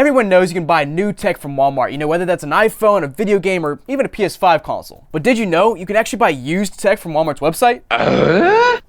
everyone knows you can buy new tech from Walmart, you know, whether that's an iPhone, a video game, or even a PS5 console. But did you know you can actually buy used tech from Walmart's website?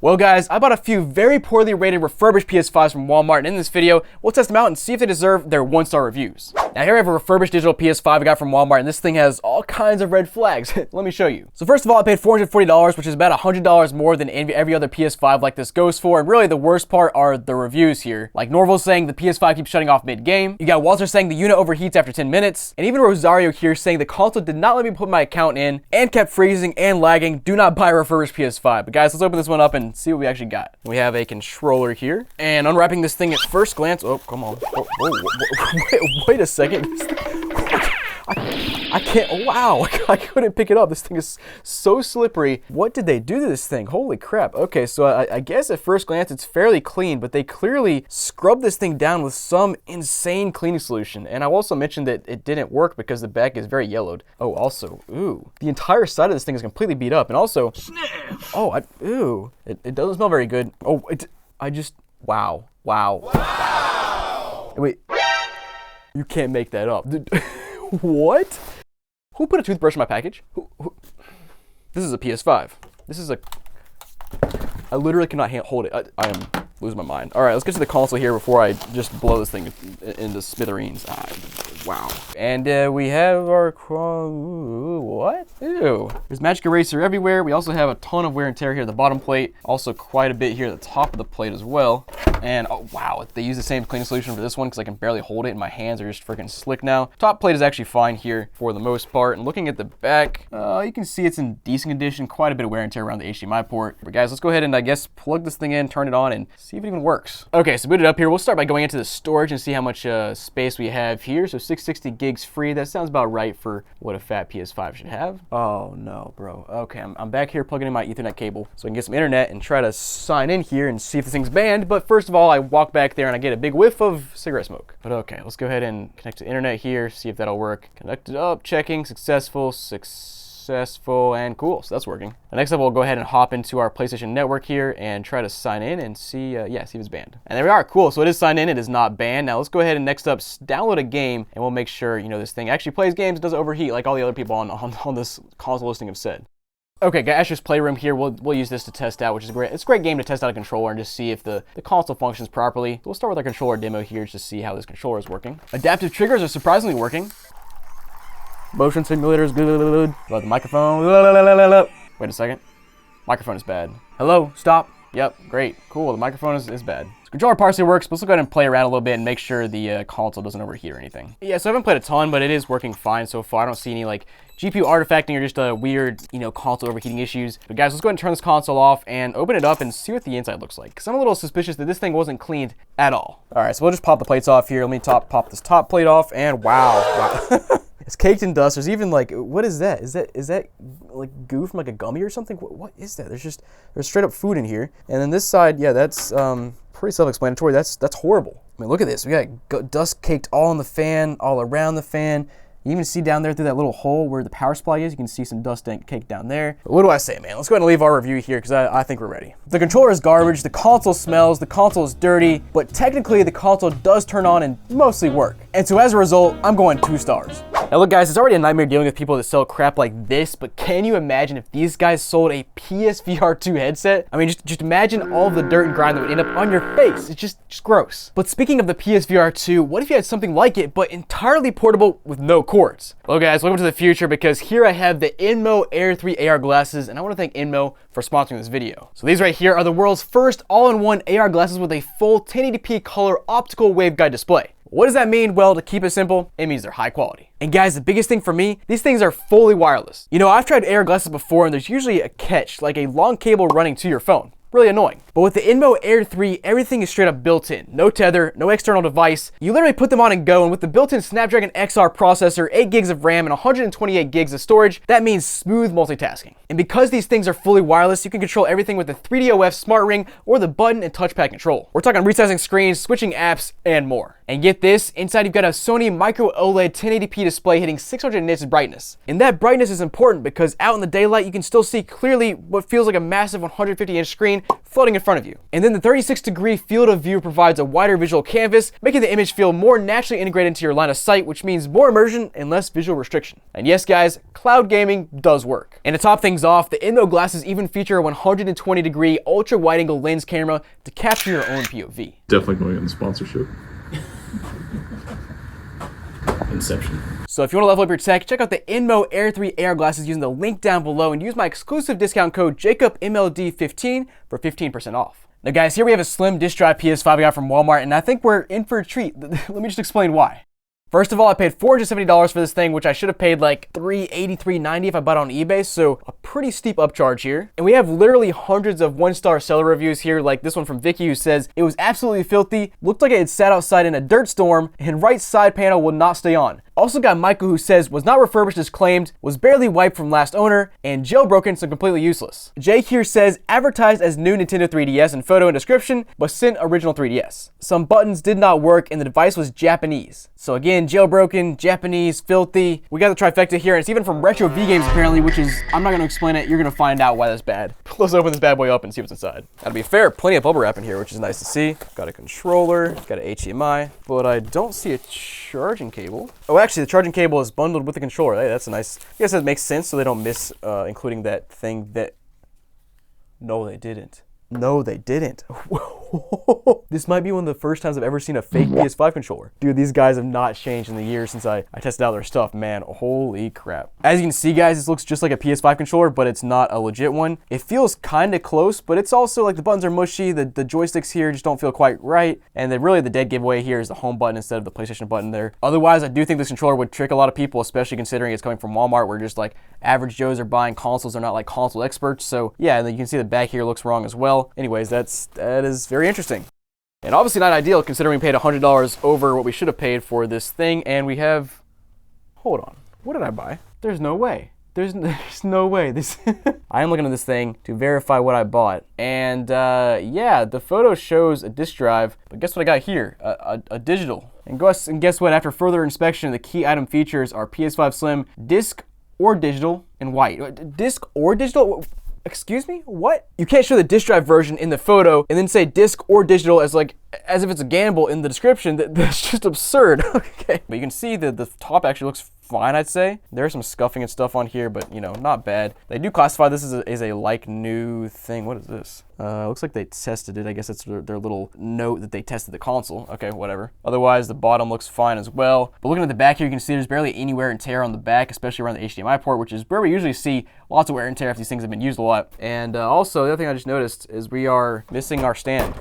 Well guys, I bought a few very poorly rated refurbished PS5s from Walmart, and in this video, we'll test them out and see if they deserve their 1-star reviews. Now here I have a refurbished digital PS5 I got from Walmart, and this thing has all kinds of red flags. Let me show you. So first of all, I paid $440, which is about $100 more than every other PS5 like this goes for, and really the worst part are the reviews here. Like Norval's saying the PS5 keeps shutting off mid-game, you got Walter saying the unit overheats after 10 minutes, and even Rosario here saying the console did not let me put my account in, and kept freezing and lagging. Do not buy a refurbished PS5. But guys, let's open this one up and see what we actually got. We have a controller here, and unwrapping this thing at first glance, oh, come on. Wait a second. I can't, oh, wow, I couldn't pick it up. This thing is so slippery. What did they do to this thing? Holy crap. Okay, so I guess at first glance it's fairly clean, but they clearly scrubbed this thing down with some insane cleaning solution. And I also mentioned that it didn't work because the back is very yellowed. Oh, also, ooh, the entire side of this thing is completely beat up. And also, sniff. Oh, ooh, it doesn't smell very good. Oh, wow. Wait, you can't make that up. Dude. What? Who put a toothbrush in my package? Who? This is a PS5. This is I literally cannot hold it. I am losing my mind. All right, let's get to the console here before I just blow this thing into smithereens. Wow. And we have our what? Ew. There's magic eraser everywhere. We also have a ton of wear and tear here at the bottom plate. Also quite a bit here at the top of the plate as well. And oh wow, they use the same cleaning solution for this one because I can barely hold it and my hands are just freaking slick now. Top plate is actually fine here for the most part. And looking at the back, you can see it's in decent condition. Quite a bit of wear and tear around the HDMI port. But guys, let's go ahead and I guess plug this thing in, turn it on, and see if it even works. Okay, so boot it up here. We'll start by going into the storage and see how much space we have here. So 660 gigs free. That sounds about right for what a fat PS5 should have. Oh no, bro. Okay, I'm back here plugging in my Ethernet cable so I can get some internet and try to sign in here and see if this thing's banned. But first of all, I walk back there and I get a big whiff of cigarette smoke. But okay, let's go ahead and connect to the internet here, see if that'll work. Connected up, checking, successful, and cool, so that's working. The next up, we'll go ahead and hop into our PlayStation Network here and try to sign in and see, yeah, see if it's banned. And there we are, cool, so it is signed in, it is not banned. Now let's go ahead and next up, download a game, and we'll make sure, you know, this thing actually plays games, it doesn't overheat like all the other people on this console listing have said. Okay, Asher's Playroom here, we'll use this to test out, which is great. It's a great game to test out a controller and just see if the console functions properly. So we'll start with our controller demo here just to see how this controller is working. Adaptive triggers are surprisingly working. Motion simulator is good. About the microphone. Wait a second. Microphone is bad. Hello, stop. Yep, great, cool. The microphone is bad. So controller partially works, but let's go ahead and play around a little bit and make sure the console doesn't overheat or anything. Yeah, so I haven't played a ton, but it is working fine so far. I don't see any like GPU artifacting or just weird, you know, console overheating issues. But guys, let's go ahead and turn this console off and open it up and see what the inside looks like. Because I'm a little suspicious that this thing wasn't cleaned at all. All right, so we'll just pop the plates off here. Let me pop this top plate off, and wow. It's caked in dust. There's even like, what is that? Is that like goo from like a gummy or something? What is that? There's straight up food in here. And then this side, yeah, that's pretty self-explanatory. That's horrible. I mean, look at this. We got dust caked all on the fan, all around the fan. You even see down there through that little hole where the power supply is, you can see some dust caked down there. But what do I say, man? Let's go ahead and leave our review here because I think we're ready. The controller is garbage, the console smells, the console is dirty, but technically the console does turn on and mostly work. And so as a result, I'm going 2 stars. Now look guys, it's already a nightmare dealing with people that sell crap like this, but can you imagine if these guys sold a PSVR 2 headset? I mean, just imagine all the dirt and grime that would end up on your face. It's just gross. But speaking of the PSVR 2, what if you had something like it, but entirely portable with no cords? Well guys, welcome to the future because here I have the Inmo Air 3 AR glasses, and I want to thank Inmo for sponsoring this video. So these right here are the world's first all-in-one AR glasses with a full 1080p color optical waveguide display. What does that mean? Well, to keep it simple, it means they're high quality. And guys, the biggest thing for me, these things are fully wireless. You know, I've tried AR glasses before and there's usually a catch, like a long cable running to your phone. Really annoying. But with the Inmo Air 3, everything is straight up built in. No tether, no external device. You literally put them on and go, and with the built-in Snapdragon XR processor, 8 gigs of RAM, and 128 gigs of storage, that means smooth multitasking. And because these things are fully wireless, you can control everything with the 3DOF Smart Ring or the button and touchpad control. We're talking resizing screens, switching apps, and more. And get this, inside you've got a Sony Micro OLED 1080p display hitting 600 nits of brightness. And that brightness is important because out in the daylight you can still see clearly what feels like a massive 150-inch screen floating in front of you. And then the 36-degree field of view provides a wider visual canvas, making the image feel more naturally integrated into your line of sight, which means more immersion and less visual restriction. And yes guys, cloud gaming does work. And to top things off, the Inmo glasses even feature a 120-degree ultra wide-angle lens camera to capture your own POV. Definitely going in the sponsorship. Inception. So if you want to level up your tech, check out the Inmo Air 3 AR glasses using the link down below and use my exclusive discount code JACOBMLD15 for 15% off. Now guys, here we have a slim disk drive PS5 we got from Walmart, and I think we're in for a treat. Let me just explain why. First of all, I paid $470 for this thing, which I should have paid like $380, $390 if I bought it on eBay, so a pretty steep upcharge here. And we have literally hundreds of one-star seller reviews here, like this one from Vicky who says, it was absolutely filthy, looked like it had sat outside in a dirt storm, and right side panel will not stay on. Also got Michael who says, was not refurbished as claimed, was barely wiped from last owner, and jailbroken so completely useless. Jake here says, advertised as new Nintendo 3DS in photo and description, but sent original 3DS. Some buttons did not work and the device was Japanese. So again, jailbroken, Japanese, filthy. We got the trifecta here, and it's even from Retro V Games apparently, which is, I'm not gonna explain it, you're gonna find out why that's bad. Let's open this bad boy up and see what's inside. Gotta be fair, plenty of bubble wrap in here, which is nice to see. Got a controller, got an HDMI, but I don't see a charging cable. Oh, actually, the charging cable is bundled with the controller. Hey, that's a nice, I guess that makes sense so they don't miss including that thing that, no, they didn't. No, they didn't. This might be one of the first times I've ever seen a fake PS5 controller. Dude, these guys have not changed in the years since I tested out their stuff, man. Holy crap. As you can see, guys, this looks just like a PS5 controller, but it's not a legit one. It feels kind of close, but it's also like the buttons are mushy. The joysticks here just don't feel quite right. And then really the dead giveaway here is the home button instead of the PlayStation button there. Otherwise, I do think this controller would trick a lot of people, especially considering it's coming from Walmart, where just like average Joes are buying consoles. They're not like console experts. So yeah, and then you can see the back here looks wrong as well. Anyways, that is very interesting. And obviously not ideal considering we paid $100 over what we should have paid for this thing, and we have, hold on, what did I buy? There's no way. There's no way. This I am looking at this thing to verify what I bought, and yeah, the photo shows a disk drive, but guess what I got here? A digital. And guess what? After further inspection, the key item features are PS5 Slim, disc or digital, and white. Disc or digital? Excuse me? What? You can't show the disk drive version in the photo and then say disc or digital as if it's a gamble in the description. That's just absurd. Okay. But you can see that the top actually looks fine, I'd say. There's some scuffing and stuff on here, but you know, not bad. They do classify this as a like new thing. What is this? Looks like they tested it. I guess it's their little note that they tested the console. Okay, whatever. Otherwise, the bottom looks fine as well. But looking at the back here, you can see there's barely any wear and tear on the back, especially around the HDMI port, which is where we usually see lots of wear and tear if these things have been used a lot. And also, the other thing I just noticed is we are missing our stand.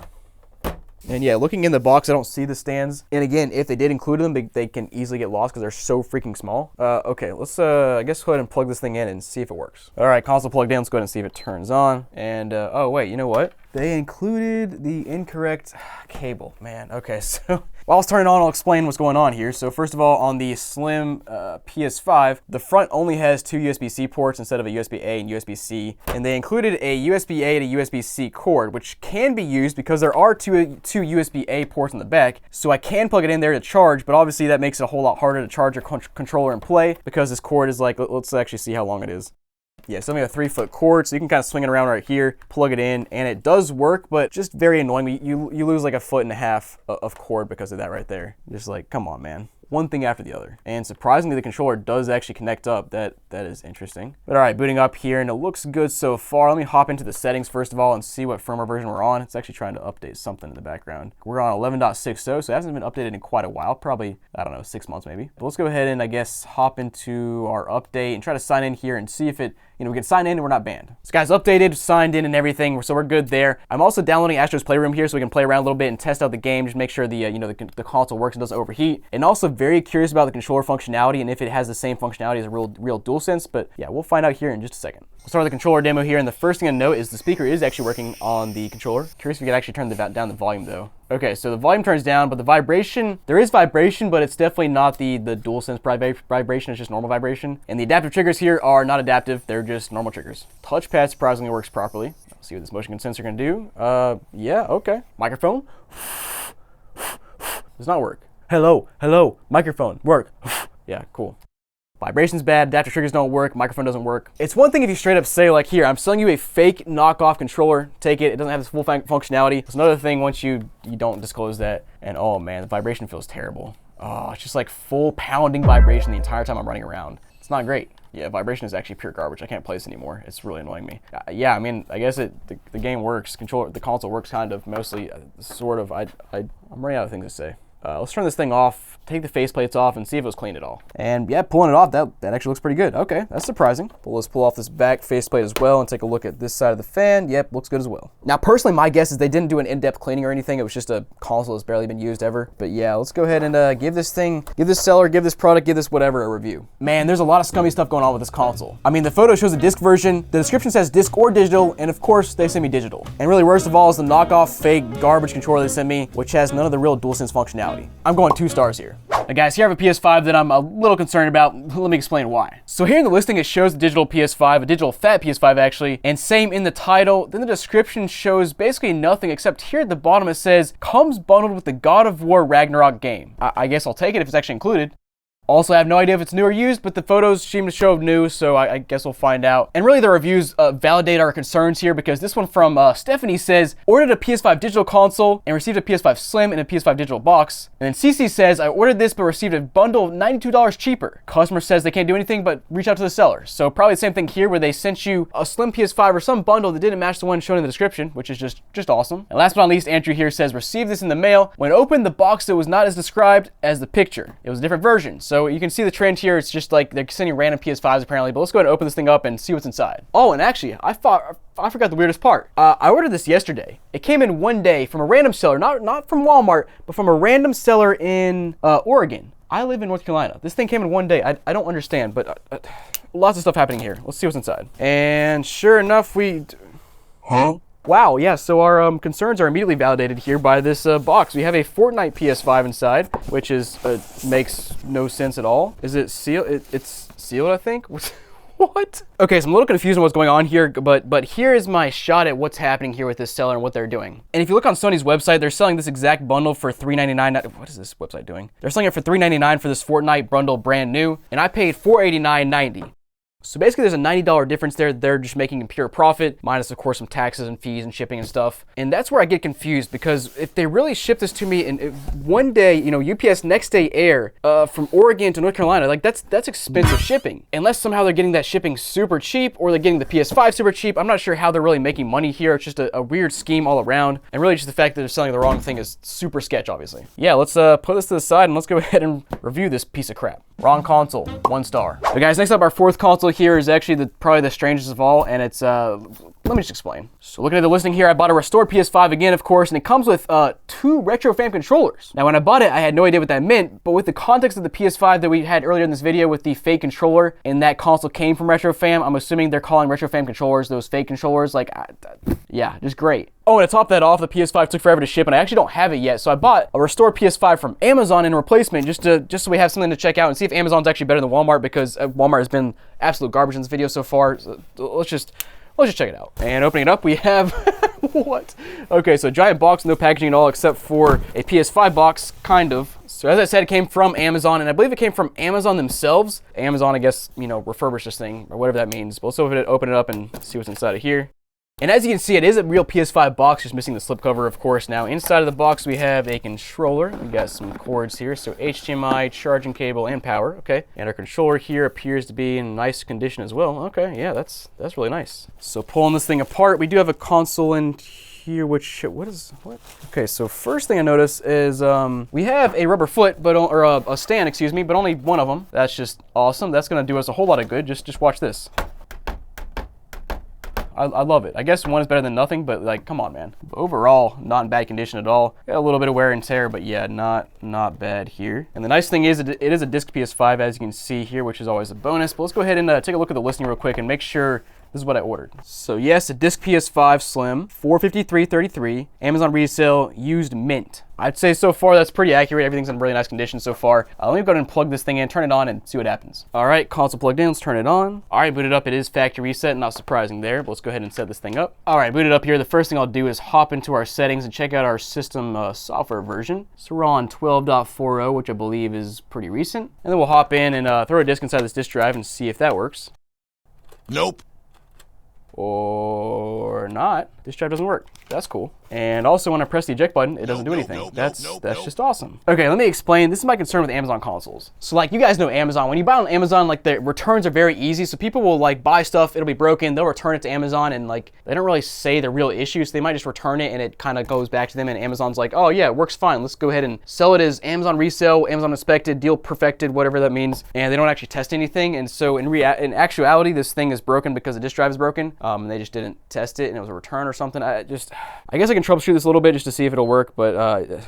And yeah, looking in the box, I don't see the stands. And again, if they did include them, they can easily get lost because they're so freaking small. Okay, let's, I guess, go ahead and plug this thing in and see if it works. All right, console plugged in. Let's go ahead and see if it turns on. And, oh, wait, you know what? They included the incorrect cable, man. Okay, so while it's turning on, I'll explain what's going on here. So first of all, on the Slim PS5, the front only has two USB-C ports instead of a USB-A and USB-C. And they included a USB-A to USB-C cord, which can be used because there are two USB-A ports in the back. So I can plug it in there to charge, but obviously that makes it a whole lot harder to charge your controller and play because this cord is like, let's actually see how long it is. Yeah, it's only a 3-foot cord, so you can kind of swing it around right here, plug it in, and it does work, but just very annoying. You lose like 1.5 feet of cord because of that right there. Just like, come on, man. One thing after the other. And surprisingly, the controller does actually connect up. That is interesting. But all right, booting up here, and it looks good so far. Let me hop into the settings first of all and see what firmware version we're on. It's actually trying to update something in the background. We're on 11.60, so it hasn't been updated in quite a while. Probably, I don't know, 6 months maybe. But let's go ahead and I guess hop into our update and try to sign in here and see if it, you know, we can sign in and we're not banned. So guys, updated, signed in and everything, so we're good there. I'm also downloading Astro's Playroom here so we can play around a little bit and test out the game, just make sure the, you know, the console works and doesn't overheat. And also very curious about the controller functionality and if it has the same functionality as a real DualSense, but yeah, we'll find out here in just a second. We'll start with the controller demo here, and the first thing to note is the speaker is actually working on the controller. Curious if we could actually turn down the volume though. Okay, so the volume turns down, but the vibration, there is vibration, but it's definitely not the DualSense vibration, it's just normal vibration. And the adaptive triggers here are not adaptive, they're just normal triggers. Touchpad surprisingly works properly. Let's see what this motion sensor can do. Yeah, okay. Microphone. Does not work. Hello, hello, microphone, work. Yeah, cool. Vibration's bad, adapter triggers don't work, microphone doesn't work. It's one thing if you straight up say like, here, I'm selling you a fake knockoff controller, take it, it doesn't have this full functionality. It's another thing once you don't disclose that, and oh man, the vibration feels terrible. Oh, it's just like full pounding vibration the entire time I'm running around. It's not great. Yeah, vibration is actually pure garbage. I can't play this anymore. It's really annoying me. Yeah, I mean, I guess the game works. The console works kind of, mostly, sort of. I'm running out of things to say. Let's turn this thing off, take the faceplates off, and see if it was clean at all. And yeah, pulling it off, that actually looks pretty good. Okay, that's surprising. But let's pull off this back faceplate as well and take a look at this side of the fan. Yep, looks good as well. Now, personally, my guess is they didn't do an in-depth cleaning or anything. It was just a console that's barely been used ever. But yeah, let's go ahead and give this seller, give this product, give this whatever a review. Man, there's a lot of scummy stuff going on with this console. I mean, the photo shows the disc version, the description says disc or digital, and of course, they sent me digital. And really, worst of all is the knockoff fake garbage controller they sent me, which has none of the real DualSense functionality. I'm going 2 stars here. Now guys, here I have a PS5 that I'm a little concerned about. Let me explain why. So here in the listing, it shows the digital PS5, a digital fat PS5 actually, and same in the title. Then the description shows basically nothing except here at the bottom it says, comes bundled with the God of War Ragnarok game. I guess I'll take it if it's actually included. Also, I have no idea if it's new or used, but the photos seem to show new, so I guess we'll find out. And really, the reviews validate our concerns here, because this one from Stephanie says, ordered a PS5 digital console and received a PS5 Slim and a PS5 digital box. And then CC says, I ordered this but received a bundle of $92 cheaper. Customer says they can't do anything but reach out to the seller. So probably the same thing here, where they sent you a Slim PS5 or some bundle that didn't match the one shown in the description, which is just awesome. And last but not least, Andrew here says, received this in the mail. When opened the box, it was not as described as the picture. It was a different version. So you can see the trend here. It's just like they're sending random PS5s apparently, but let's go ahead and open this thing up and see what's inside. Oh, and actually, I forgot the weirdest part. I ordered this yesterday. It came in one day from a random seller, not from Walmart, but from a random seller in Oregon. I live in North Carolina. This thing came in one day. I don't understand, but lots of stuff happening here. Let's see what's inside. And sure enough, wow, yeah, so our concerns are immediately validated here by this box. We have a Fortnite PS5 inside, which is makes no sense at all. Is it sealed? It's sealed, I think. What? Okay, so I'm a little confused on what's going on here, but here is my shot at what's happening here with this seller and what they're doing. And if you look on Sony's website, they're selling this exact bundle for $399. What is this website doing? They're selling it for $399 for this Fortnite bundle brand new, and I paid $489.90. So basically there's a $90 difference there. They're just making a pure profit, minus of course some taxes and fees and shipping and stuff. And that's where I get confused, because if they really ship this to me in one day, you know, UPS next day air from Oregon to North Carolina, like that's expensive shipping. Unless somehow they're getting that shipping super cheap, or they're getting the PS5 super cheap. I'm not sure how they're really making money here. It's just a weird scheme all around. And really just the fact that they're selling the wrong thing is super sketch, obviously. Yeah, let's put this to the side and let's go ahead and review this piece of crap. Wrong console, 1 star. So guys, next up, our 4th console here is actually probably the strangest of all, and it's let me just explain. So looking at the listing here, I bought a restored PS5 again, of course, and it comes with 2 retro fam controllers. Now when I bought it, I had no idea what that meant, but with the context of the PS5 that we had earlier in this video with the fake controller, and that console came from retro fam, I'm assuming they're calling retro fam controllers those fake controllers. Like, yeah, just great. Oh, and to top that off, the PS5 took forever to ship, and I actually don't have it yet. So I bought a restored PS5 from Amazon in replacement, just so we have something to check out and see if Amazon's actually better than Walmart, because Walmart has been absolute garbage in this video so far. So let's just check it out. And opening it up, we have what? Okay, so giant box, no packaging at all, except for a PS5 box, kind of. So as I said, it came from Amazon, and I believe it came from Amazon themselves. Amazon, I guess, you know, refurbished this thing, or whatever that means. But let's open it up and see what's inside of here. And as you can see, it is a real PS5 box, just missing the slipcover, of course. Now, inside of the box, we have a controller. We got some cords here, so HDMI, charging cable, and power. Okay, and our controller here appears to be in nice condition as well. Okay, yeah, that's really nice. So pulling this thing apart, we do have a console in here, which what? Okay, so first thing I notice is we have a rubber foot, but or a stand, excuse me, but only one of them. That's just awesome. That's gonna do us a whole lot of good. Just watch this. I love it. I guess one is better than nothing, but like, come on, man. Overall, not in bad condition at all. Got a little bit of wear and tear, but yeah, not bad here. And the nice thing is, it is a disc PS5, as you can see here, which is always a bonus. But let's go ahead and take a look at the listing real quick and make sure This is what I ordered. So yes, a disc PS5 Slim, $453.33, Amazon resale, used mint. I'd say so far that's pretty accurate. Everything's in really nice condition so far. Let me go ahead and plug this thing in, turn it on, and see what happens. All right, console plugged in, let's turn it on. All right, booted up, it is factory reset, not surprising there, but let's go ahead and set this thing up. All right, booted up here. The first thing I'll do is hop into our settings and check out our system software version. So we're on 12.40, which I believe is pretty recent. And then we'll hop in and throw a disk inside this disk drive and see if that works. Nope. Or not. This drive doesn't work. That's cool. And also when I press the eject button, it doesn't do anything. That's just awesome. Okay, let me explain. This is my concern with Amazon consoles. So like you guys know Amazon, when you buy on Amazon, like the returns are very easy. So people will like buy stuff, it'll be broken, they'll return it to Amazon and like they don't really say the real issue. So they might just return it and it kind of goes back to them and Amazon's like, oh yeah, it works fine. Let's go ahead and sell it as Amazon resale, Amazon inspected, deal perfected, whatever that means. And they don't actually test anything. And so in actuality, this thing is broken because the disk drive is broken. And they just didn't test it and it was a return or something. I guess I can troubleshoot this a little bit just to see if it'll work, but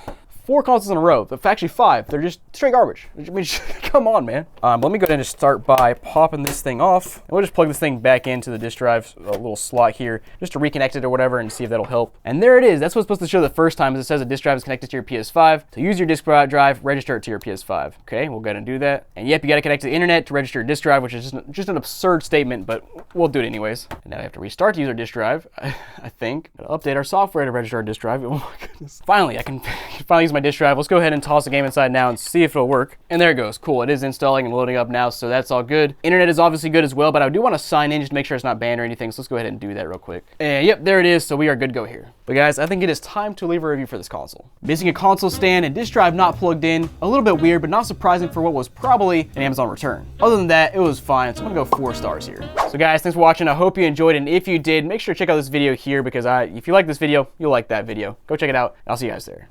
4 consoles in a row, actually 5, they're just straight garbage. I mean, come on, man. Let me go ahead and just start by popping this thing off. And we'll just plug this thing back into the disk drive, a little slot here, just to reconnect it or whatever and see if that'll help. And there it is. That's what's supposed to show the first time, is it says a disk drive is connected to your PS5. To use your disk drive, register it to your PS5. Okay, we'll go ahead and do that. And yep, you gotta connect to the internet to register your disk drive, which is just an absurd statement, but we'll do it anyways. And now we have to restart to use our disk drive, I think. Gotta update our software to register our disk drive. Oh my goodness. Finally, I can finally use my disk drive. Let's go ahead and toss the game inside now and see if it'll work. And there it goes. Cool. It is installing and loading up now, so that's all good. Internet is obviously good as well, but I do want to sign in just to make sure it's not banned or anything, so let's go ahead and do that real quick. And yep, there it is, so we are good to go here. But guys, I think it is time to leave a review for this console. Missing a console stand and disk drive not plugged in, a little bit weird, but not surprising for what was probably an Amazon return. Other than that, it was fine, so I'm gonna go 4 stars here. So guys, thanks for watching. I hope you enjoyed, and if you did, make sure to check out this video here, because if you like this video, you'll like that video. Go check it out, and I'll see you guys there.